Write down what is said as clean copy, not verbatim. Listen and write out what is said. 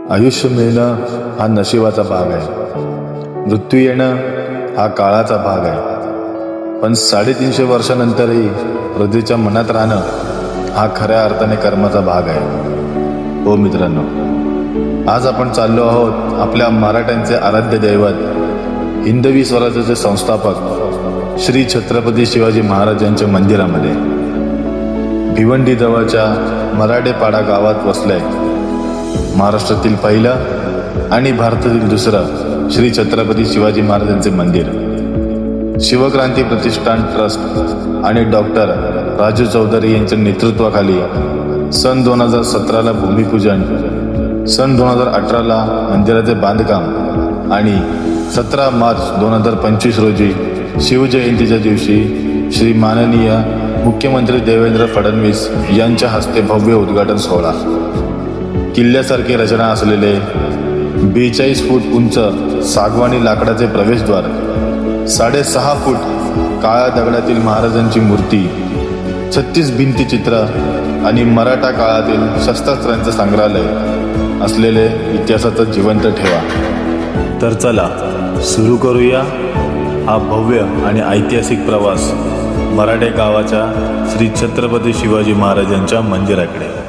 आयुष्य मिळणं हा नशिबाचा भाग आहे, मृत्यू येणं हा काळाचा भाग आहे. पण 350 वर्षानंतरही हृदयाच्या मनात राहणं हा खऱ्या अर्थाने कर्माचा भाग आहे. हो मित्रांनो, आज आपण चाललो आहोत आपल्या मराठ्यांचे आराध्य दैवत, हिंदवी स्वराज्याचे संस्थापक श्री छत्रपती शिवाजी महाराजांच्या मंदिरामध्ये. भिवंडी जवळच्या मराठेपाडा गावात वसलंय महाराष्ट्रातील पहिलं आणि भारतातील दुसरं श्री छत्रपती शिवाजी महाराजांचे मंदिर. शिवक्रांती प्रतिष्ठान ट्रस्ट आणि डॉक्टर राजू चौधरी यांच्या नेतृत्वाखाली सन 2017ला भूमिपूजन, सन 2018ला मंदिराचे बांधकाम आणि 17 मार्च 2025 रोजी शिवजयंतीच्या दिवशी श्री माननीय मुख्यमंत्री देवेंद्र फडणवीस यांच्या हस्ते भव्य उद्घाटन सोहळा. किल्ल्यासारखी रचना असलेले 42 फूट उंच सागवानी लाकडाचे प्रवेशद्वार, 6.5 फूट काळ्या दगडातील महाराजांची मूर्ती, 36 भिंतीचित्र आणि मराठा काळातील शस्त्रास्त्रांचे संग्रहालय असलेले इतिहासाचा जिवंत ठेवा. तर चला सुरू करूया हा भव्य आणि ऐतिहासिक प्रवास मराठे गावाच्या श्री छत्रपती शिवाजी महाराजांच्या मंदिराकडे.